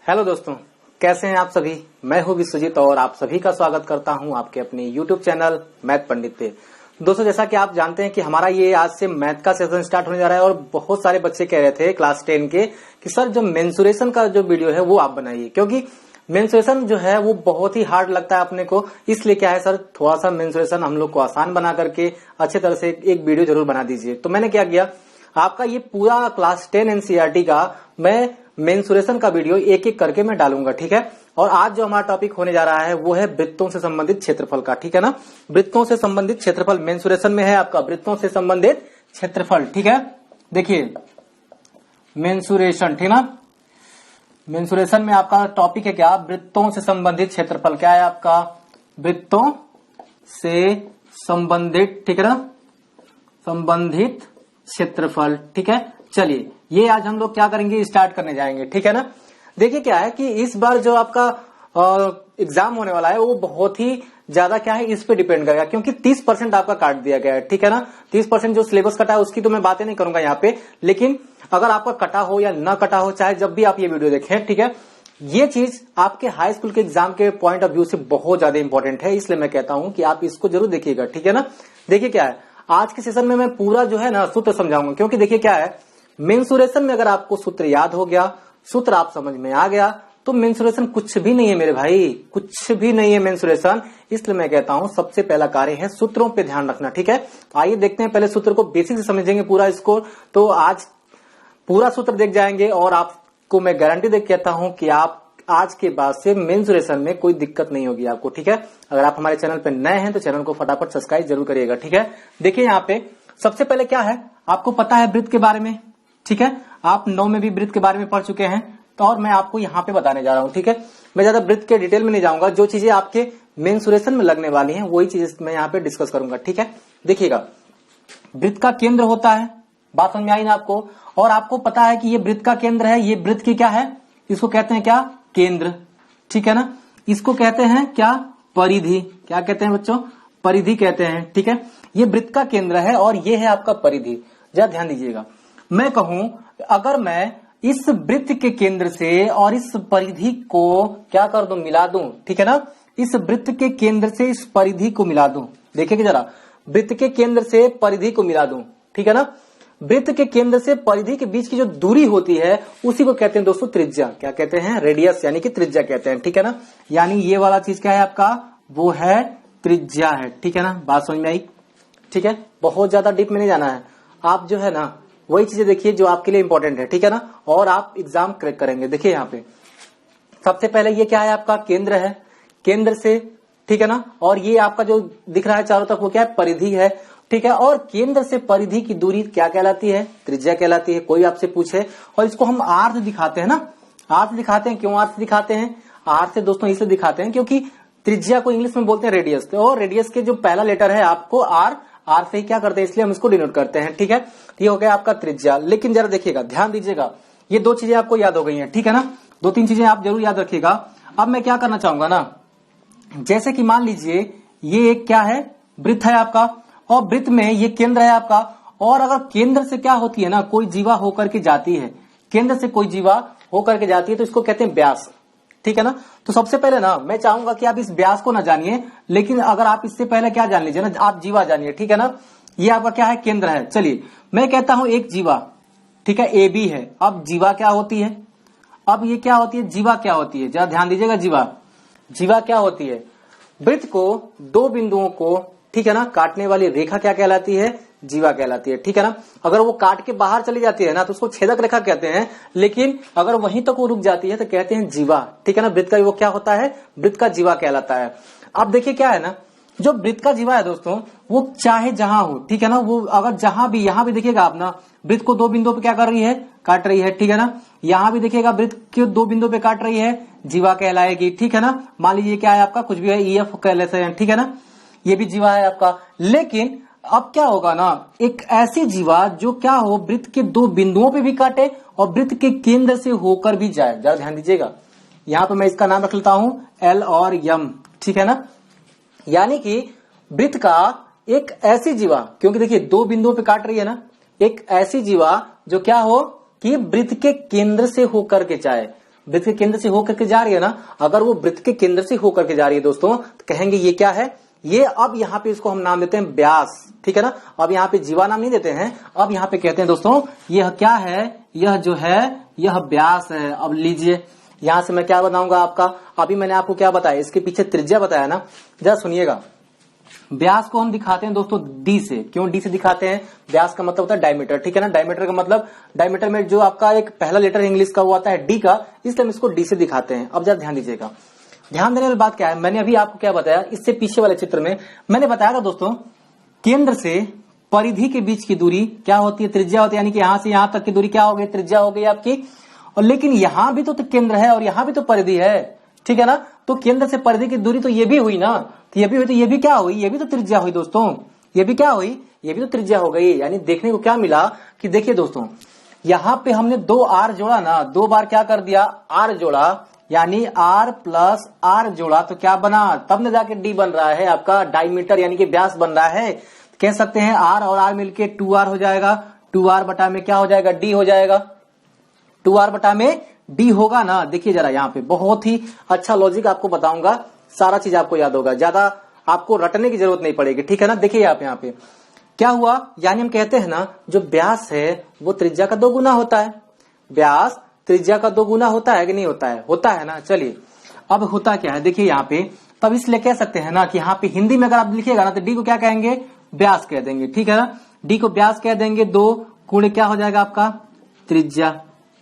Hello दोस्तों, कैसे हैं आप सभी। मैं हूं विश्वजीत और आप सभी का स्वागत करता हूं आपके अपने यूट्यूब चैनल मैथ पंडित पे। दोस्तों, जैसा कि आप जानते हैं कि हमारा ये आज से मैथ का सेशन स्टार्ट होने जा रहा है और बहुत सारे बच्चे कह रहे थे क्लास 10 के कि सर जो मेंसुरेशन का जो वीडियो है वो आप बनाइए, क्योंकि मेंसुरेशन जो है वो बहुत ही हार्ड लगता है अपने को। इसलिए क्या है सर, थोड़ा सा मेंसुरेशन हम लोग को आसान बना करके अच्छे तरह से एक वीडियो जरूर बना दीजिए। तो मैंने क्या किया, आपका ये पूरा क्लास 10 एनसीईआरटी का मैं मेंसुरेशन का वीडियो एक एक करके मैं डालूंगा, ठीक है। और आज जो हमारा टॉपिक होने जा रहा है वो है वृत्तों से संबंधित क्षेत्रफल का, ठीक है ना। वृत्तों से संबंधित क्षेत्रफल मेंसुरेशन में है आपका वृत्तों से संबंधित क्षेत्रफल, ठीक है। देखिए मेंसुरेशन, ठीक ना। मेंसुरेशन में आपका टॉपिक है क्या, वृत्तों से संबंधित क्षेत्रफल। क्या है आपका, वृत्तों से संबंधित, ठीक है ना, संबंधित क्षेत्रफल, ठीक है। चलिए ये आज हम लोग क्या करेंगे, स्टार्ट करने जाएंगे, ठीक है ना। देखिए क्या है कि इस बार जो आपका एग्जाम होने वाला है वो बहुत ही ज्यादा क्या है इस पे डिपेंड करेगा, क्योंकि 30% आपका काट दिया गया है, ठीक है ना। 30% जो सिलेबस कटा है उसकी तो मैं बातें नहीं करूंगा यहाँ पे, लेकिन अगर आपका कटा हो या न कटा हो, चाहे जब भी आप ये वीडियो देखें, ठीक है, ये चीज आपके हाई स्कूल के एग्जाम के पॉइंट ऑफ व्यू से बहुत ज्यादा इंपॉर्टेंट है। इसलिए मैं कहता हूं कि आप इसको जरूर देखिएगा, ठीक है ना। देखिए क्या है, आज के सेशन में मैं पूरा जो है ना सूत्र समझाऊंगा, क्योंकि देखिए क्या है, मेंसुरेशन में अगर आपको सूत्र याद हो गया, सूत्र आप समझ में आ गया, तो मेंसुरेशन कुछ भी नहीं है मेरे भाई, कुछ भी नहीं है मेंसुरेशन। इसलिए मैं कहता हूं सबसे पहला कार्य है सूत्रों पे ध्यान रखना, ठीक है। आइए देखते हैं, पहले सूत्र को बेसिक से समझेंगे पूरा इसको। तो आज पूरा सूत्र देख जाएंगे और आपको मैं गारंटी देख कहता हूं कि आप आज के बाद से मेंसुरेशन में कोई दिक्कत नहीं होगी आपको, ठीक है। अगर आप हमारे चैनल पे नए हैं तो चैनल को फटाफट सब्सक्राइब जरूर करिएगा, ठीक है। देखिए यहाँ पे सबसे पहले क्या है, आपको पता है वृत्त के बारे में, ठीक है। आप 9 में भी वृत्त के बारे में पढ़ चुके हैं, तो और मैं आपको यहाँ पे बताने जा रहा हूँ, ठीक है। मैं ज्यादा वृत्त के डिटेल में नहीं जाऊंगा, जो चीजें आपके मेंसुरेशन में लगने वाली हैं वही चीजें मैं यहाँ पे डिस्कस करूंगा, ठीक है। देखिएगा, वृत्त का केंद्र होता है, बात समझ में आई ना आपको। और आपको पता है कि ये वृत्त का केंद्र है, ये वृत्त की क्या है, इसको कहते हैं क्या, केंद्र, ठीक है ना। इसको कहते हैं क्या, परिधि। क्या कहते हैं बच्चों, परिधि कहते हैं, ठीक है। ये वृत्त का केंद्र है और ये है आपका परिधि। जरा ध्यान दीजिएगा, मैं कहूं अगर मैं इस वृत्त के केंद्र से और इस परिधि को क्या कर दूं, मिला दूं, ठीक है ना। इस वृत्त के केंद्र से इस परिधि को मिला दूं, देखिए जरा, वृत्त के केंद्र से परिधि को मिला दूं, ठीक है ना। वृत्त के केंद्र से परिधि के बीच की जो दूरी होती है उसी को कहते हैं दोस्तों त्रिज्या। क्या कहते हैं, रेडियस, यानी कि त्रिज्या कहते हैं, ठीक है ना। यानी ये वाला चीज क्या है आपका, वो है त्रिज्या है, ठीक है ना। बात समझ में आई, ठीक है। बहुत ज्यादा डीप में नहीं जाना है, आप जो है ना वही चीजें देखिए जो आपके लिए इंपॉर्टेंट है, ठीक है ना। और आप एग्जाम क्रैक करेंगे। देखिए यहाँ पे सबसे पहले ये क्या है आपका, केंद्र है, केंद्र से, ठीक है ना। और ये आपका जो दिख रहा है चारों तरफ वो क्या है, परिधि है, ठीक है। और केंद्र से परिधि की दूरी क्या कहलाती है, त्रिज्या कहलाती है। कोई आपसे पूछे और इसको हम आर से दिखाते हैं ना, आर से दिखाते हैं। क्यों आर से दिखाते हैं, आर से दोस्तों इसलिए दिखाते हैं क्योंकि त्रिज्या को इंग्लिश में बोलते हैं रेडियस, और रेडियस के जो पहला लेटर है आपको आर, आर से ही क्या करते हैं, इसलिए हम इसको डिनोट करते हैं, ठीक है। ये हो गया आपका त्रिज्या। लेकिन जरा देखिएगा, ध्यान दीजिएगा, ये दो चीजें आपको याद हो गई हैं, ठीक है ना। 2-3 चीजें आप जरूर याद रखिएगा। अब मैं क्या करना चाहूंगा ना, जैसे कि मान लीजिए ये एक क्या है, वृत्त है आपका, और वृत्त में ये केंद्र है आपका। और अगर केंद्र से क्या होती है ना, कोई जीवा होकर के जाती है, केंद्र से कोई जीवा होकर के जाती है, तो इसको कहते हैं व्यास, ठीक है ना। तो सबसे पहले ना मैं चाहूंगा कि आप इस व्यास को ना जानिए, लेकिन अगर आप इससे पहले क्या जान लीजिए ना, आप जीवा जानिए, ठीक है ना। ये आपका क्या है, केंद्र है। चलिए मैं कहता हूं एक जीवा, ठीक है, ए बी है। अब जीवा क्या होती है, अब ये क्या होती है, जीवा क्या होती है, जरा ध्यान दीजिएगा। जीवा, जीवा क्या होती है, वृत्त को दो बिंदुओं को, ठीक है ना, काटने वाली रेखा क्या कहलाती है, जीवा कहलाती है, ठीक है ना। अगर वो काट के बाहर चली जाती है ना तो उसको छेदक रेखा कहते हैं, लेकिन अगर वहीं तक वो रुक जाती है तो कहते हैं जीवा, ठीक है ना। वृत्त का वो क्या होता है, वृत्त का जीवा कहलाता है। अब देखिए क्या है ना, जो वृत्त का जीवा है दोस्तों, वो चाहे जहां हो, ठीक है ना, वो अगर जहां भी, यहां भी देखिएगा आप ना, वृत्त को 2 बिंदुओं पे क्या कर रही है, काट रही है, ठीक है ना। यहां भी देखिएगा वृत्त के 2 बिंदुओं पे काट रही है, जीवा कहलाएगी, ठीक है ना। मान लीजिए क्या है आपका, कुछ भी है, EF कह लेते हैं, ठीक है ना, ये भी जीवा है आपका। लेकिन अब क्या होगा ना, एक ऐसी जीवा जो क्या हो, वृत्त के 2 बिंदुओं पे भी काटे और वृत्त के केंद्र से होकर भी जाए। जरा ध्यान दीजिएगा, यहां पे मैं इसका नाम रख लेता हूं L और M, ठीक है ना। यानी कि वृत्त का एक ऐसी जीवा, क्योंकि देखिए 2 बिंदुओं पे काट रही है ना, एक ऐसी जीवा जो क्या हो कि वृत्त के केंद्र से होकर के जाए, वृत्त के केंद्र से होकर के जा रही है ना, अगर वो वृत्त के केंद्र से होकर के जा रही है दोस्तों, तो कहेंगे ये क्या है, ये अब यहाँ पे इसको हम नाम देते हैं व्यास, ठीक है ना। अब यहाँ पे जीवा नाम नहीं देते हैं, अब यहाँ पे कहते हैं दोस्तों यह क्या है, यह जो है यह व्यास है। अब लीजिए यहां से मैं क्या बताऊंगा आपका, अभी मैंने आपको क्या बताया, इसके पीछे त्रिज्या बताया ना, जरा सुनिएगा। व्यास को हम दिखाते हैं दोस्तों डी से। क्यों डी से दिखाते हैं, व्यास का मतलब होता है डायमीटर, ठीक है ना। डायमीटर का मतलब, डायमीटर में जो आपका एक पहला लेटर इंग्लिश का वो आता है डी का, इसलिए हम इसको डी से दिखाते हैं। अब जरा ध्यान दीजिएगा, ध्यान देने वाली बात क्या है, मैंने अभी आपको क्या बताया, इससे पीछे वाले चित्र में मैंने बताया था दोस्तों, केंद्र से परिधि के बीच की दूरी क्या होती है, त्रिज्या होती है। यानी कि यहां से यहां तक की दूरी क्या हो गई, त्रिज्या हो गई आपकी। और लेकिन यहां भी तो केंद्र है और यहां भी तो परिधि है, ठीक है ना। तो केंद्र से परिधि की दूरी तो ये भी हुई ना, तो ये भी हुई, तो ये भी क्या हुई, ये भी तो त्रिज्या हुई दोस्तों। ये भी क्या हुई, ये भी तो त्रिज्या हो गई। यानी देखने को क्या मिला कि देखिए दोस्तों, यहां पे हमने दो आर जोड़ा ना, दो बार क्या कर दिया, आर जोड़ा, यानी आर प्लस आर जोड़ा, तो क्या बना, तब न जाके डी बन रहा है आपका डायमीटर, यानी कि व्यास बन रहा है। कह सकते हैं आर और आर मिलके 2r हो जाएगा, 2r बटा में क्या हो जाएगा, डी हो जाएगा, 2r बटा में डी होगा ना। देखिए जरा यहाँ पे बहुत ही अच्छा लॉजिक आपको बताऊंगा, सारा चीज आपको याद होगा, ज्यादा आपको रटने की जरूरत नहीं पड़ेगी, ठीक है ना। देखिए आप यहाँ पे क्या हुआ, यानी हम कहते हैं ना जो व्यास है वो त्रिज्या का 2 गुना होता है। व्यास त्रिज्या का 2 गुना होता है कि नहीं होता है, होता है ना। चलिए अब होता क्या है, देखिए यहाँ पे, तब इसलिए कह सकते हैं ना कि यहाँ पे हिंदी में अगर आप लिखिएगा ना तो डी को क्या कहेंगे, व्यास कह देंगे, ठीक है ना। डी को व्यास कह देंगे, 2 गुणे क्या हो जाएगा आपका, त्रिज्या,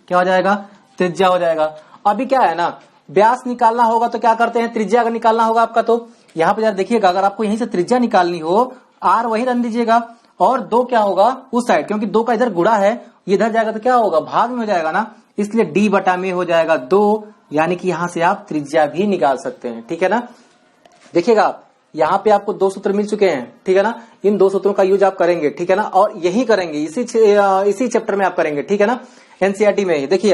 क्या हो जाएगा, त्रिज्या हो जाएगा। अभी क्या है ना, व्यास निकालना होगा तो क्या करते हैं, त्रिज्या अगर निकालना होगा आपका, तो यहाँ पे जरा देखिएगा, अगर आपको यहीं से त्रिज्या निकालनी हो, आर वही रन दीजिएगा, और 2 क्या होगा उस साइड, क्योंकि 2 का इधर गुणा है, ये इधर जाएगा तो क्या होगा, भाग में हो जाएगा ना, इसलिए डी बटा में हो जाएगा 2, यानी कि यहां से आप त्रिज्या भी निकाल सकते हैं, ठीक है ना। देखिएगा यहाँ पे आपको 2 सूत्र मिल चुके हैं, ठीक है ना। इन 2 सूत्रों का यूज आप करेंगे, ठीक है ना, और यही करेंगे, इसी चैप्टर में आप करेंगे, ठीक है ना, एनसीईआरटी में ही। देखिए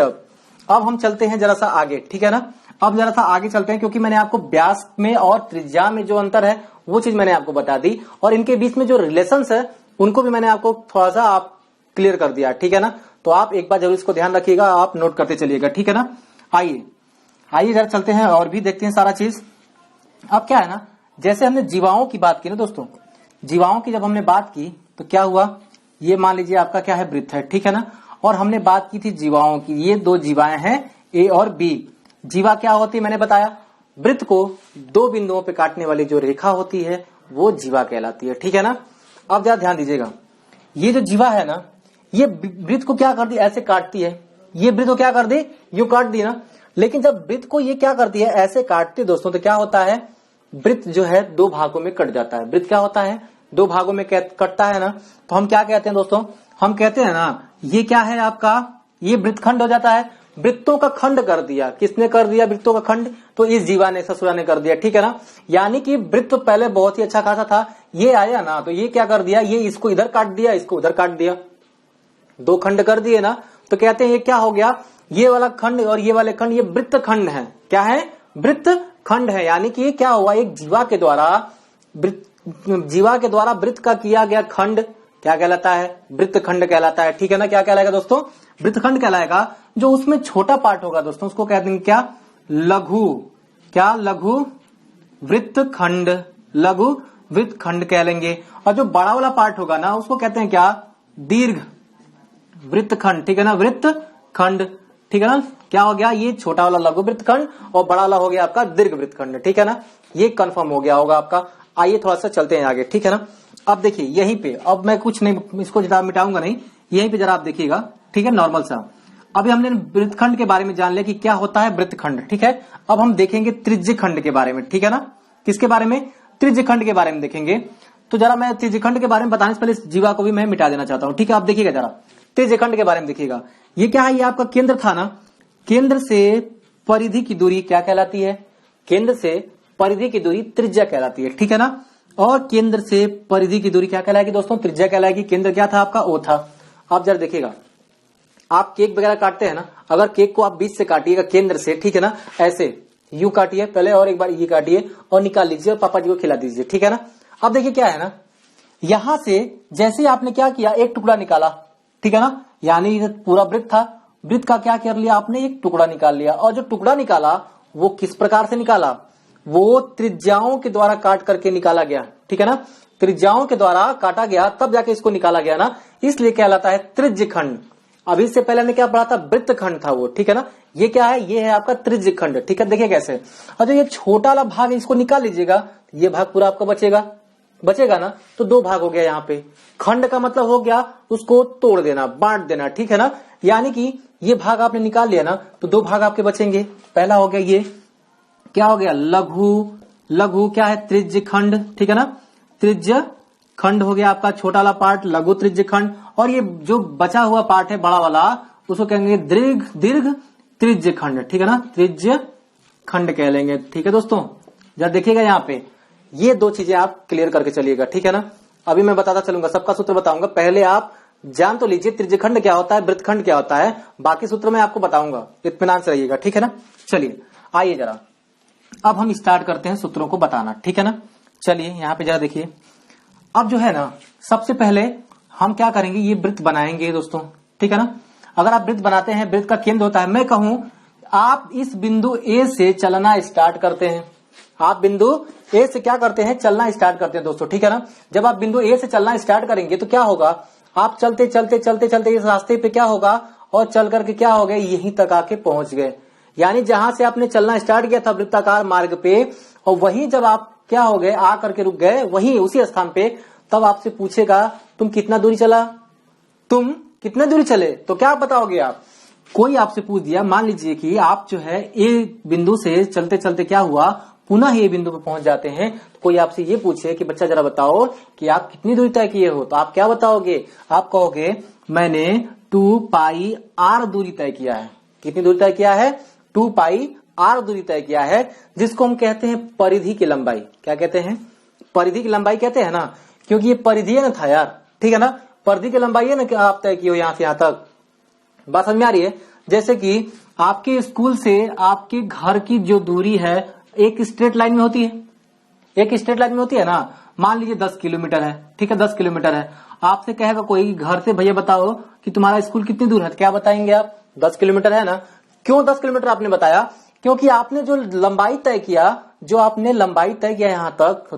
अब हम चलते हैं जरा सा आगे, ठीक है ना। अब जरा सा आगे चलते हैं, क्योंकि मैंने आपको व्यास में और त्रिज्या में जो अंतर है वो चीज मैंने आपको बता दी, और इनके बीच में जो रिलेशंस है उनको भी मैंने आपको थोड़ा सा आप क्लियर कर दिया, ठीक है ना। तो आप एक बार जरूर इसको ध्यान रखिएगा, आप नोट करते चलिएगा, ठीक है ना। आइए जरा चलते हैं और भी देखते हैं सारा चीज। अब क्या है ना, जैसे हमने जीवाओं की बात की ना दोस्तों, जीवाओं की जब हमने बात की तो क्या हुआ, ये मान लीजिए आपका क्या है, वृत्त है, ठीक है ना। और हमने बात की थी जीवाओं की, ये 2 जीवाएं हैं ए और बी। जीवा क्या होती है मैंने बताया, वृत्त को 2 बिंदुओं पे काटने वाली जो रेखा होती है वो जीवा कहलाती है, ठीक है ना। अब जरा ध्यान दीजिएगा, ये जो जीवा है ना, ये वृत्त को क्या कर दी, ऐसे काटती है, ये वृत्त को क्या कर दी, यूं काट दी ना। लेकिन जब वृत्त को ये क्या करती है, ऐसे काटती दोस्तों, तो क्या होता है, वृत्त जो है 2 भागों में कट जाता है। वृत्त क्या होता है, 2 भागों में कटता है ना, तो हम क्या कहते हैं दोस्तों, हम कहते हैं ना ये क्या है आपका, ये वृत्तखंड हो जाता है। वृत्तों का खंड कर दिया, किसने कर दिया, वृत्तों का खंड, तो इस जीवा ने, ससुरा ने कर दिया, ठीक है ना। यानी कि वृत्त पहले बहुत ही अच्छा खासा था, ये आया ना तो ये क्या कर दिया, ये इसको इधर काट दिया, इसको उधर काट दिया, 2 खंड कर दिए ना। तो कहते हैं ये क्या हो गया, ये वाला खंड और ये वाले खंड, ये वृत्त खंड है, क्या है, वृत्त खंड है। यानी कि क्या हुआ, एक जीवा के द्वारा वृत्त का किया गया खंड क्या कहलाता है, वृत्त खंड कहलाता है, ठीक है ना। क्या कहलाएगा दोस्तों, वृत्त खंड कहलाएगा। जो उसमें छोटा पार्ट होगा दोस्तों उसको कहते हैं क्या, लघु, क्या, लघु वृत्त खंड, लघु वृत्त खंड कह लेंगे। और जो बड़ा वाला पार्ट होगा ना उसको कहते हैं क्या, दीर्घ वृत्त खंड, ठीक है ना, वृत्त खंड, ठीक है ना। क्या हो गया, ये छोटा वाला लघु वृत्त खंड और बड़ा वाला हो गया आपका दीर्घ वृत्त खंड, ठीक है ना। ये कंफर्म हो गया होगा आपका। आइए थोड़ा सा चलते हैं आगे, ठीक है ना। अब देखिए यहीं पे, अब मैं कुछ नहीं इसको ज्यादा मिटाऊंगा नहीं, यहीं पे जरा आप देखिएगा, ठीक है, नॉर्मल सा। अभी हमने वृत्तखंड के बारे में जान लिया कि क्या होता है वृत्तखंड, ठीक है। अब हम देखेंगे त्रिज्यखंड के बारे में, ठीक है ना। किसके बारे में, त्रिज्यखंड के बारे में देखेंगे। तो जरा मैं त्रिज्यखंड के बारे में बताने से पहले इस जीवा को भी मैं मिटा देना चाहता हूं, ठीक है। आप देखिएगा जरा त्रिज्यखंड के बारे में देखिएगा, ये क्या है, ये आपका केंद्र था ना, केंद्र से परिधि की दूरी क्या कहलाती है, केंद्र से परिधि की दूरी त्रिज्या कहलाती है, ठीक है ना। और केंद्र से परिधि की दूरी क्या कहलाएगी दोस्तों, त्रिज्या कहलाएगी। केंद्र क्या था आपका, ओ था। आप जरा देखिएगा, आप केक वगैरह काटते हैं ना, अगर केक को आप बीच से काटिएगा केंद्र से, ठीक है ना, ऐसे यू काटिए पहले और एक बार ये काटिए और निकाल लीजिए और पापा जी को खिला दीजिए, ठीक है ना। अब देखिए क्या है ना, यहां से जैसे आपने क्या किया, एक टुकड़ा निकाला, ठीक है ना, यानी पूरा वृत्त था वृत्त का क्या कर लिया आपने, एक टुकड़ा निकाल लिया, और जो टुकड़ा निकाला वो किस प्रकार से निकाला, वो त्रिज्याओं के द्वारा काट करके निकाला गया, ठीक है ना, त्रिज्याओं के द्वारा काटा गया तब जाके इसको निकाला गया ना, इसलिए कहलाता है त्रिज्य खंड। अभी इससे पहले हमने क्या पढ़ा था, वृत्त खंड था वो, ठीक है ना, ये क्या है, ये है आपका त्रिज्य खंड, ठीक है। देखिए कैसे, और जो ये छोटा वाला भाग है इसको निकाल लीजिएगा, ये भाग पूरा आपका बचेगा ना, तो दो भाग हो गया यहाँ पे। खंड का मतलब हो गया उसको तोड़ देना, बांट देना, ठीक है ना, यानी कि ये भाग आपने निकाल लिया ना, तो दो भाग आपके बचेंगे। पहला हो गया ये क्या हो गया, लघु क्या है, त्रिज्य खंड, ठीक है ना, त्रिज्य खंड हो गया आपका छोटा वाला पार्ट, लघु त्रिज्य खंड। और ये जो बचा हुआ पार्ट है बड़ा वाला, उसको कहेंगे दीर्घ त्रिज्य खंड, ठीक है ना, त्रिज्य खंड कह लेंगे, ठीक है दोस्तों। जरा देखिएगा यहाँ पे ये दो चीजें आप क्लियर करके चलिएगा, ठीक है ना। अभी मैं बताता चलूंगा, सबका सूत्र बताऊंगा, पहले आप जान तो लीजिए त्रिज्य खंड क्या होता है, वृत्त खंड क्या होता है, बाकी सूत्र मैं आपको बताऊंगा, इत्मीनान से रहिएगा, ठीक है ना। चलिए आइए जरा अब हम स्टार्ट करते हैं सूत्रों को बताना, ठीक है ना। चलिए यहाँ पे जरा देखिए, अब जो है ना सबसे पहले हम क्या करेंगे, ये वृत्त बनाएंगे दोस्तों, ठीक है ना। अगर आप वृत्त बनाते हैं, वृत्त का केंद्र होता है, मैं कहूं आप इस बिंदु ए से चलना स्टार्ट करते हैं, आप बिंदु ए से क्या करते हैं, चलना स्टार्ट करते हैं दोस्तों, ठीक है ना। जब आप बिंदु ए से चलना स्टार्ट करेंगे तो क्या होगा, आप चलते चलते चलते चलते इस रास्ते पे क्या होगा, और चल करके क्या हो गए, यहीं तक आके पहुंच गए, यानी जहां से आपने चलना स्टार्ट किया था वृत्ताकार मार्ग पे, और वहीं जब आप क्या हो गए, आ करके रुक गए वहीं उसी स्थान पे, तब आपसे पूछेगा तुम कितना दूरी चले, तो क्या बताओगे आप। कोई आपसे पूछ दिया, मान लीजिए कि आप जो है ए बिंदु से चलते चलते क्या हुआ, पुनः ये बिंदु पर पहुंच जाते हैं, तो कोई आपसे ये पूछे कि बच्चा जरा बताओ कि आप कितनी दूरी तय किए हो, तो आप क्या बताओगे, आप कहोगे मैंने 2 पाई r दूरी तय किया है। कितनी दूरी तय किया है, 2 पाई r दूरी तय किया है, जिसको हम कहते हैं परिधि की लंबाई। क्या कहते हैं, परिधि की लंबाई कहते हैं ना, क्योंकि ये परिधि है ना था यार, ठीक है ना, परिधि की लंबाई है ना कि आप तय किए हो यहां से यहां तक, बात समझ में आ रही है। जैसे कि आपके स्कूल से आपके घर की जो दूरी है एक स्ट्रेट लाइन में होती है, एक स्ट्रेट लाइन में होती है ना, मान लीजिए 10 किलोमीटर है, ठीक है, 10 किलोमीटर है। आपसे कहेगा कोई घर से, भैया बताओ कि तुम्हारा स्कूल कितनी दूर है, तो क्या बताएंगे आप, 10 किलोमीटर है ना। क्यों 10 किलोमीटर आपने बताया, क्योंकि आपने जो लंबाई तय किया, जो आपने लंबाई तय किया यहाँ तक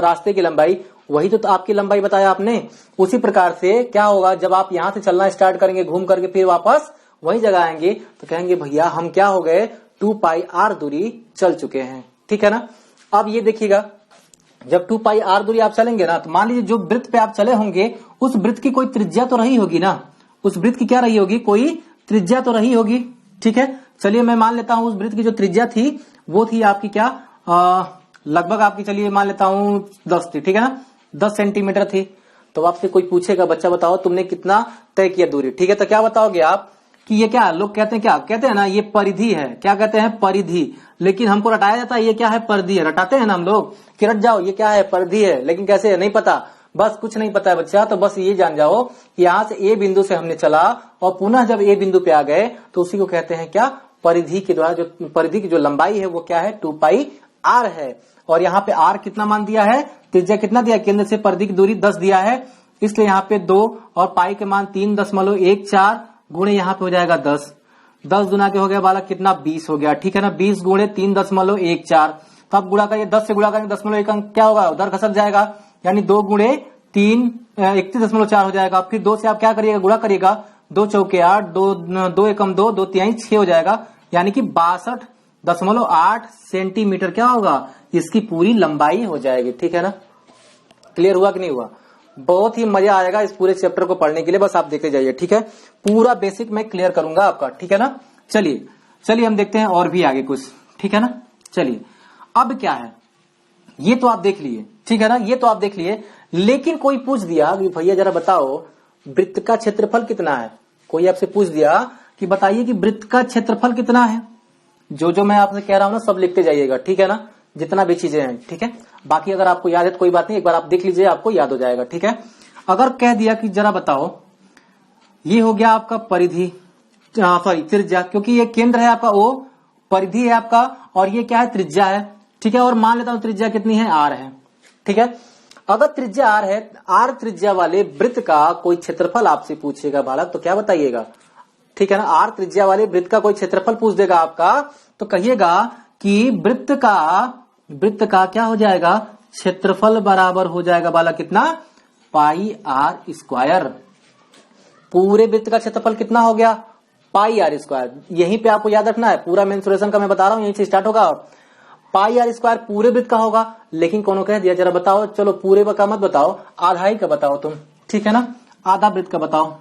रास्ते की लंबाई, वही तो आपकी लंबाई बताया आपने। उसी प्रकार से क्या होगा, जब आप यहाँ से चलना स्टार्ट करेंगे घूम करके फिर वापस वही जगह आएंगे, तो कहेंगे भैया हम क्या हो गए, 2 पाई r दूरी चल चुके हैं, ठीक है ना। अब ये देखिएगा, जब 2 पाई r दूरी आप चलेंगे ना, तो मान लीजिए जो वृत्त पे आप चले होंगे उस वृत्त की कोई त्रिज्या तो रही होगी ना, उस वृत्त की क्या रही होगी, कोई त्रिज्या तो रही होगी, ठीक है। चलिए मैं मान लेता हूं उस वृत्त की जो त्रिज्या थी वो थी आपकी क्या, लगभग आपकी, चलिए मान लेता हूं 10 थी, ठीक है ना, 10 सेंटीमीटर थी। तो आपसे कोई पूछेगा बच्चा बताओ तुमने कितना तय किया दूरी, ठीक है, तो क्या बताओगे आप कि ये क्या, लोग कहते हैं क्या कहते हैं ना, ये परिधि है, क्या कहते हैं, परिधि। लेकिन हमको रटाया जाता है ये क्या है, परिधि है, रटाते हैं ना हम लोग कि रट जाओ ये क्या है, परिधि है, लेकिन कैसे है नहीं पता, बस कुछ नहीं पता है बच्चा, तो बस ये जान जाओ कि यहाँ से ए बिंदु से हमने चला और पुनः जब ए बिंदु पे आ गए तो उसी को कहते हैं क्या, परिधि के द्वारा, जो परिधि की जो लंबाई है वो क्या है, 2 पाई r है। और यहाँ पे r कितना मान दिया है, त्रिज्या कितना दिया, केंद्र से परिधि की दूरी 10 दिया है, इसलिए यहाँ पे 2 और पाई के मान 3.14 गुणे यहाँ पे हो जाएगा 10, 10 गुना के हो गया बालक कितना, 20 हो गया, ठीक है ना, 20 गुणे 3.14, तो आप गुणा करिए, 10 से गुणा करेंगे 10.1 अंक क्या होगा, उधर खसक जाएगा, यानी 2 गुणे 3 31.4 हो जाएगा। फिर 2 से आप क्या करिएगा, गुणा करिएगा, 2 चौके 8, 2 एकम 2, 2 तिहाई 6 हो जाएगा, यानी कि 62.8 सेंटीमीटर क्या होगा, इसकी पूरी लंबाई हो जाएगी, ठीक है ना। क्लियर हुआ कि नहीं हुआ, बहुत ही मजा आएगा इस पूरे चैप्टर को पढ़ने के लिए, बस आप देखते जाइए, ठीक है, पूरा बेसिक मैं क्लियर करूंगा आपका, ठीक है ना। चलिए हम देखते हैं और भी आगे कुछ, ठीक है ना। चलिए अब क्या है, ये तो आप देख लिए, ठीक है ना, ये तो आप देख लिए, लेकिन कोई पूछ दिया कि भैया जरा बताओ वृत्त का क्षेत्रफल कितना है, कोई आपसे पूछ दिया कि बताइए कि वृत्त का क्षेत्रफल कितना है, जो मैं आपसे कह रहा हूं ना सब लिखते जाइएगा, ठीक है ना, जितना भी चीजें हैं, ठीक है। बाकी अगर आपको याद है तो कोई बात नहीं, एक बार आप देख लीजिए आपको याद हो जाएगा, ठीक है। अगर कह दिया कि जरा बताओ, ये हो गया आपका परिधि, सॉरी त्रिज्या, क्योंकि ये केंद्र है आपका O, परिधि है आपका, और ये क्या है, त्रिज्या है, ठीक है। और मान लेता हूं त्रिज्या कितनी है, r है, ठीक है। अगर त्रिज्या r है, r त्रिज्या वाले वृत्त का कोई क्षेत्रफल आपसे पूछेगा बालक, तो क्या बताइएगा, ठीक है ना, आर त्रिज्या वाले वृत्त का कोई क्षेत्रफल पूछ देगा आपका तो कहिएगा कि वृत्त का क्या हो जाएगा, क्षेत्रफल बराबर हो जाएगा वाला कितना, पाई आर स्क्वायर। पूरे वृत्त का क्षेत्रफल कितना हो गया, पाई आर स्क्वायर। यहीं पे आपको याद रखना है, पूरा मेंसुरेशन का मैं बता रहा हूं, यहीं से स्टार्ट होगा। पाई आर स्क्वायर पूरे वृत्त का होगा, लेकिन कौन कह दिया, जरा बताओ, चलो पूरे का मत बताओ, आधा ही का बताओ तुम, ठीक है ना, आधा वृत्त का बताओ,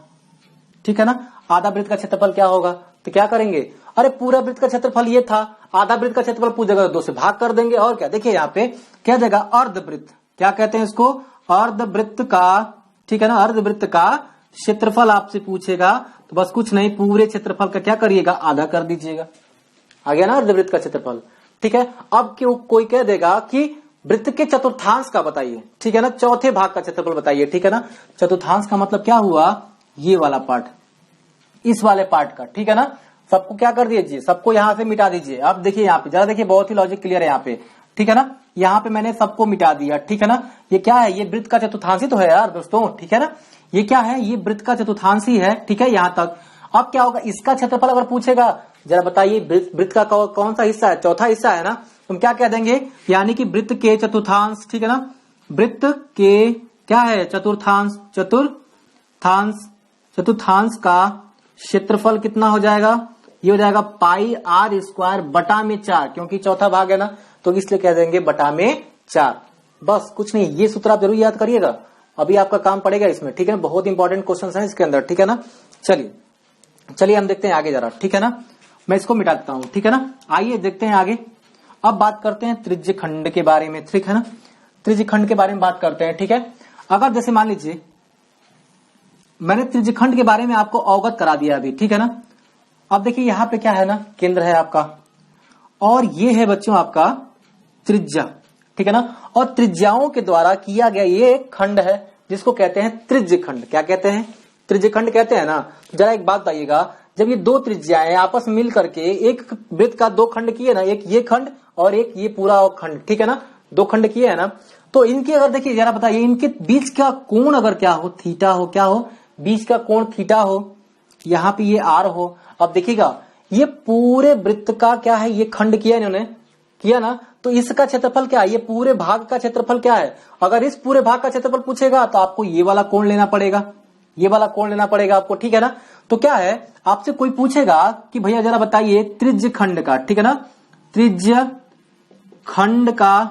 ठीक है ना। आधा वृत्त का क्षेत्रफल क्या होगा, तो क्या करेंगे, अरे पूरा वृत्त का क्षेत्रफल ये था, आधा वृत्त का क्षेत्रफल पूछेगा तो 2 से भाग कर देंगे, और क्या, देखिए यहाँ पे क्या देगा, अर्धवृत्त, क्या कहते हैं इसको, अर्धवृत्त का, ठीक है ना, अर्धवृत्त का क्षेत्रफल आपसे पूछेगा तो बस कुछ नहीं, पूरे क्षेत्रफल का क्या करिएगा, आधा कर दीजिएगा, आ गया ना अर्धवृत्त का क्षेत्रफल, ठीक है। अब क्यों कोई कह देगा कि वृत्त के चतुर्थांश का बताइए, ठीक है ना, चौथे भाग का क्षेत्रफल बताइए, ठीक है ना। चतुर्थांश का मतलब क्या हुआ, ये वाला पार्ट, इस वाले पार्ट का, ठीक है ना। सबको क्या कर दीजिए, सबको यहां से मिटा दीजिए। अब देखिए यहाँ पे जरा देखिए, बहुत ही लॉजिक क्लियर है यहाँ पे, ठीक है ना। यहाँ पे मैंने सबको मिटा दिया, ठीक है ना। ये क्या है, ये वृत्त का चतुर्थांशी तो है यार दोस्तों, ठीक है ना। ये क्या है, ये वृत्त का चतुर्थांशी है, ठीक है, यहां तक। अब क्या होगा, इसका क्षेत्रफल अगर पूछेगा, जरा बताइए वृत्त का कौन सा हिस्सा है, चौथा हिस्सा है ना, तुम क्या कह देंगे, यानी कि वृत्त के चतुर्थांश, ठीक है ना, वृत्त के क्या है, चतुर्थांश चतुर्थांश का क्षेत्रफल कितना हो जाएगा, ये हो जाएगा पाई आर स्क्वायर बटा में 4, क्योंकि चौथा भाग है ना, तो इसलिए कह देंगे बटा में 4। बस कुछ नहीं, ये सूत्र आप जरूर याद करिएगा, अभी आपका काम पड़ेगा इसमें, ठीक है, बहुत इंपॉर्टेंट क्वेश्चन है इसके अंदर, ठीक है ना। चलिए हम देखते हैं आगे जरा, ठीक है ना, मैं इसको मिटा देता हूं, ठीक है ना। आइए देखते हैं आगे, अब बात करते हैं त्रिज्य खंड के बारे में, ठीक है ना, त्रिज्य खंड के बारे में बात करते हैं, ठीक है। अगर जैसे मान लीजिए मैंने त्रिज्य खंड के बारे में आपको अवगत करा दिया अभी, ठीक है ना। अब देखिए यहाँ पे क्या है ना, केंद्र है आपका, और ये है बच्चों आपका त्रिज्या, ठीक है ना। और त्रिज्याओं के द्वारा किया गया ये खंड है जिसको कहते हैं त्रिज्य खंड। क्या कहते हैं, त्रिज्य खंड कहते हैं ना। जरा एक बात बताइएगा, जब ये दो त्रिज्याएं आपस में मिल करके एक वृत्त का 2 खंड किए ना, एक ये खंड और एक ये पूरा खंड, ठीक है ना, 2 खंड किए है ना, तो इनके अगर देखिए जरा बताइए, इनके बीच का कोण अगर क्या हो, थीटा हो, क्या हो, बीच का कोण थीटा हो, यहाँ पे ये आर हो। अब देखिएगा ये पूरे वृत्त का क्या है, ये खंड किया इन्होंने, किया ना, तो इसका क्षेत्रफल क्या है, ये पूरे भाग का क्षेत्रफल क्या है। अगर इस पूरे भाग का क्षेत्रफल पूछेगा तो आपको ये वाला कोण लेना पड़ेगा, ये वाला कोण लेना पड़ेगा आपको, ठीक है ना। तो क्या है, आपसे कोई पूछेगा कि भैया जरा बताइए त्रिज्य खंड का, ठीक है ना, त्रिज्य खंड का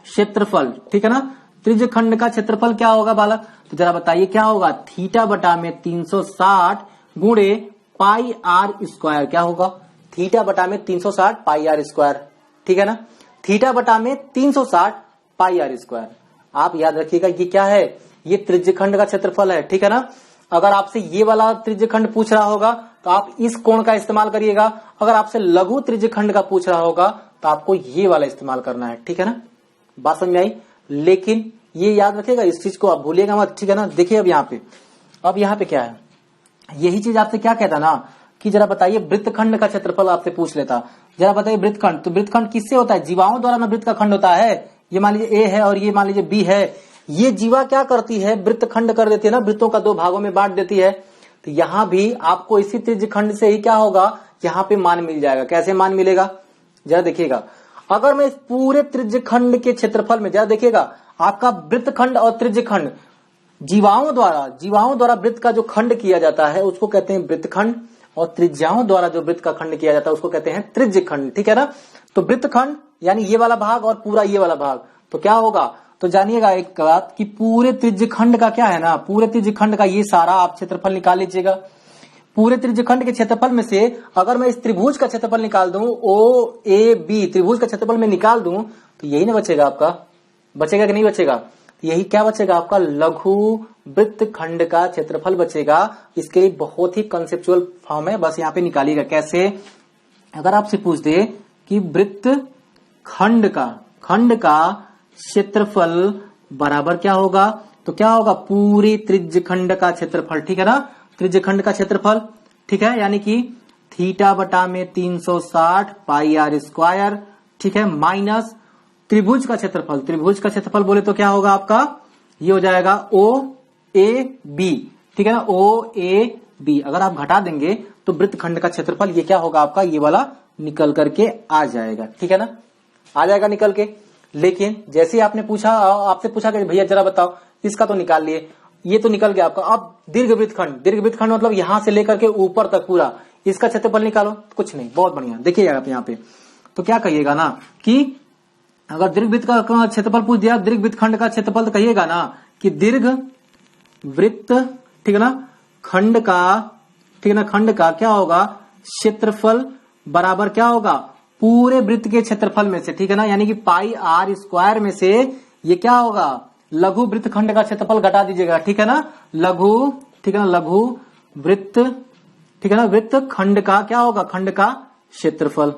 क्षेत्रफल, ठीक है ना, त्रिज्य खंड का क्षेत्रफल क्या होगा बालक, तो जरा बताइए क्या होगा, थीटा बटा में 360 गुणे पाई आर स्क्वायर, क्या होगा, थीटा बटा में 360 पाई आर स्क्वायर, ठीक है ना, थीटा बटा में 360 पाई आर स्क्वायर। आप याद रखिएगा ये क्या है, ये त्रिज्य खंड का क्षेत्रफल है, ठीक है ना। अगर आपसे ये वाला त्रिज्य खंड पूछ रहा होगा तो आप इस कोण का इस्तेमाल करिएगा, अगर आपसे लघु त्रिज्य खंड का पूछ रहा होगा तो आपको ये वाला इस्तेमाल करना है, ठीक है ना। बात समझ में आई, लेकिन ये याद रखिएगा, इस चीज को आप भूलिएगा मत, ठीक है ना। देखिए अब यहाँ पे क्या है, यही चीज आपसे क्या कहता ना कि जरा बताइए वृत्तखंड का क्षेत्रफल आपसे पूछ लेता, जरा बताइए वृत्तखंड, तो वृत्तखंड किससे होता है, जीवाओं द्वारा ना वृत्त का खंड होता है। ये मान लीजिए ए है और ये मान लीजिए बी है, ये जीवा क्या करती है, वृत्तखंड कर देती है ना, वृत्तों का 2 भागों में बांट देती है। तो यहाँ भी आपको इसी त्रिज्य खंड से ही क्या होगा, यहाँ पे मान मिल जाएगा। कैसे मान मिलेगा, जरा देखिएगा, अगर मैं इस पूरे त्रिज्य खंड के क्षेत्रफल में, जरा देखिएगा, आपका वृत्तखंड और त्रिज्य खंड जीवाओं द्वारा वृत्त का जो खंड किया जाता है उसको कहते हैं वृत्तखंड, और त्रिज्याओं द्वारा जो वृत्त का खंड किया जाता है उसको कहते हैं त्रिज्य खंड, ठीक है ना। तो वृत्तखंड यानी ये वाला भाग और पूरा ये वाला भाग, तो क्या होगा, तो जानिएगा एक बात कि पूरे त्रिज्य खंड का क्या है ना, पूरे त्रिज्य खंड का ये सारा आप क्षेत्रफल निकाल लीजिएगा। पूरे त्रिज्य खंड के क्षेत्रफल में से अगर मैं इस त्रिभुज का क्षेत्रफल निकाल दूं, ओ ए बी त्रिभुज का क्षेत्रफल में निकाल दूं, तो यही ना बचेगा आपका, बचेगा कि नहीं बचेगा, यही क्या बचेगा आपका, लघु वृत्त खंड का क्षेत्रफल बचेगा। इसके लिए बहुत ही कंसेप्चुअल फॉर्म है, बस यहाँ पे निकालिएगा। कैसे, अगर आपसे पूछ दे कि वृत्त खंड का क्षेत्रफल बराबर क्या होगा, तो क्या होगा, पूरे त्रिज्य खंड का क्षेत्रफल, ठीक है ना, त्रिज्य खंड का क्षेत्रफल, ठीक है, यानी कि थीटा बटा में 360 पाई आर स्क्वायर, ठीक है, माइनस त्रिभुज का क्षेत्रफल, त्रिभुज का क्षेत्रफल बोले तो क्या होगा आपका, ये हो जाएगा ओ ए बी, ठीक है ना, ओ ए बी। अगर आप घटा देंगे तो वृत्तखंड का क्षेत्रफल ये क्या होगा आपका, ये वाला निकल करके आ जाएगा, ठीक है ना, आ जाएगा निकल के। लेकिन जैसे आपने पूछा, आपसे पूछा कि भैया जरा बताओ इसका तो निकाल लिए, ये तो निकल गया आपका। अब दीर्घवृत्तखंड मतलब यहां से लेकर के ऊपर तक पूरा, इसका क्षेत्रफल निकालो। कुछ नहीं, बहुत बढ़िया, देखिएगा आप यहाँ पे तो क्या कहिएगा ना कि अगर दीर्घवृत्त का क्षेत्रफल पूछ दिया, दीर्घवृत्तखंड का क्षेत्रफल, तो कहिएगा ना कि दीर्घवृत्त, ठीक है ना, खंड का, ठीक है ना, खंड का क्या होगा, क्षेत्रफल बराबर क्या होगा, पूरे वृत्त के क्षेत्रफल में से, ठीक है ना, यानी कि पाई आर स्क्वायर में से ये क्या होगा, लघु वृत्तखंड का क्षेत्रफल घटा दीजिएगा, ठीक है ना, लघु, ठीक है ना, लघु वृत्त, ठीक है ना, वृत्त खंड का क्या होगा, खंड का क्षेत्रफल,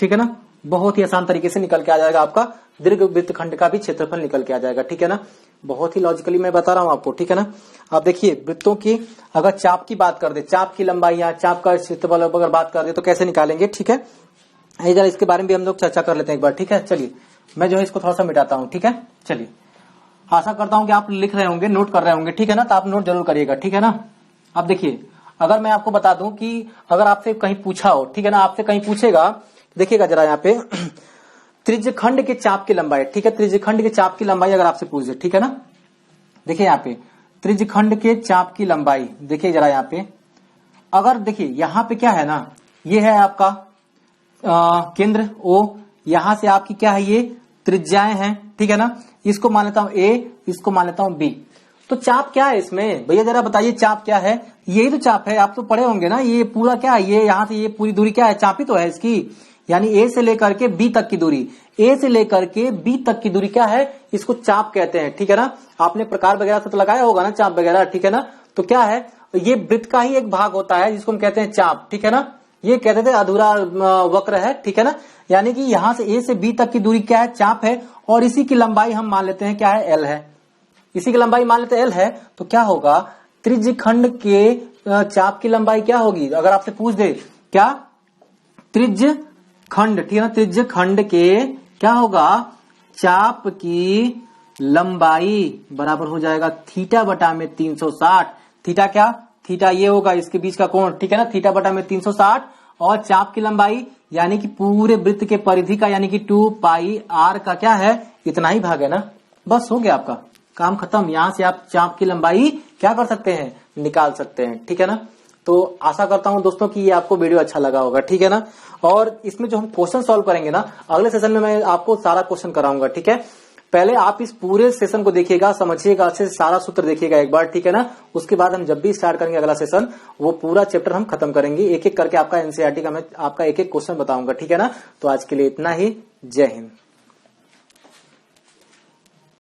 ठीक है ना। बहुत ही आसान तरीके से निकल के आ जाएगा आपका दीर्घ वृत्तखंड का भी क्षेत्रफल निकल के आ जाएगा, ठीक है ना। बहुत ही लॉजिकली मैं बता रहा हूं आपको, ठीक है ना। आप देखिए वृत्तों की अगर चाप की बात कर दे, चाप की लंबाई या चाप का क्षेत्रफल अगर बात कर दे तो कैसे निकालेंगे, ठीक है। जरा इसके बारे में भी हम लोग चर्चा कर लेते हैं एक बार, ठीक है। चलिए मैं जो है इसको थोड़ा सा मिटाता हूं, ठीक है। चलिए, आशा करता हूं कि आप लिख रहे होंगे, नोट कर रहे होंगे, ठीक है ना, तो आप नोट जरूर करिएगा, ठीक है ना। अब देखिए, अगर मैं आपको बता दूं कि अगर आपसे कहीं पूछा हो, ठीक है ना, आपसे कहीं पूछेगा, देखिएगा जरा यहाँ पे त्रिज्यखंड के चाप की लंबाई, ठीक है, त्रिज्यखंड के चाप की लंबाई अगर आपसे पूछ दे, ठीक है ना। देखिए यहाँ पे त्रिज्यखंड के चाप की लंबाई, देखिए जरा यहाँ पे, अगर देखिए यहाँ पे क्या है ना, ये है आपका केंद्र O, यहां से आपकी क्या है, ये त्रिज्याएं हैं, ठीक है ना। इसको मान लेता हूं A, इसको मान लेता हूं B। तो चाप क्या है इसमें, भैया जरा बताइए चाप क्या है। यही तो चाप है, आप तो पढ़े होंगे ना, ये पूरा क्या है, ये यहाँ से ये पूरी दूरी क्या है, चाप ही तो है इसकी, यानी A से लेकर के B तक की दूरी, A से लेकर के B तक की दूरी क्या है, इसको चाप कहते हैं, ठीक है ना। आपने प्रकार वगैरह से तो लगाया होगा ना चाप वगैरह, ठीक है ना। तो क्या है, ये वृत्त का ही एक भाग होता है जिसको हम कहते हैं चाप, ठीक है ना। ये कहते थे अधूरा वक्र है, ठीक है ना, यानी कि यहां से A से B तक की दूरी क्या है, चाप है, और इसी की लंबाई हम मान लेते हैं क्या है, L है, इसी की लंबाई मान लेते हैं L है। तो क्या होगा, त्रिज्यखंड के चाप की लंबाई क्या होगी, अगर आपसे पूछ दे क्या, त्रिज्यखंड, ठीक है ना, त्रिज्यखंड के क्या होगा, चाप की लंबाई बराबर हो जाएगा थीटा बटा में 360। थीटा क्या, थीटा ये होगा इसके बीच का कोण, ठीक है ना, थीटा बटा में 360, और चाप की लंबाई यानी कि पूरे वृत्त के परिधि का, यानी कि 2 पाई आर का क्या है, इतना ही भाग है ना, बस हो गया आपका काम खत्म। यहां से आप चाप की लंबाई क्या कर सकते हैं, निकाल सकते हैं, ठीक है ना। तो आशा करता हूं दोस्तों कि ये आपको वीडियो अच्छा लगा होगा, ठीक है ना। और इसमें जो हम क्वेश्चन सॉल्व करेंगे ना, अगले सेशन में मैं आपको सारा क्वेश्चन कराऊंगा, ठीक है। पहले आप इस पूरे सेशन को देखिएगा, समझिएगा, अच्छे से सारा सूत्र देखिएगा एक बार, ठीक है ना। उसके बाद हम जब भी स्टार्ट करेंगे अगला सेशन, वो पूरा चैप्टर हम खत्म करेंगे, एक एक करके आपका एनसीईआरटी का मैं आपका एक एक क्वेश्चन बताऊंगा, ठीक है ना। तो आज के लिए इतना ही, जय हिंद।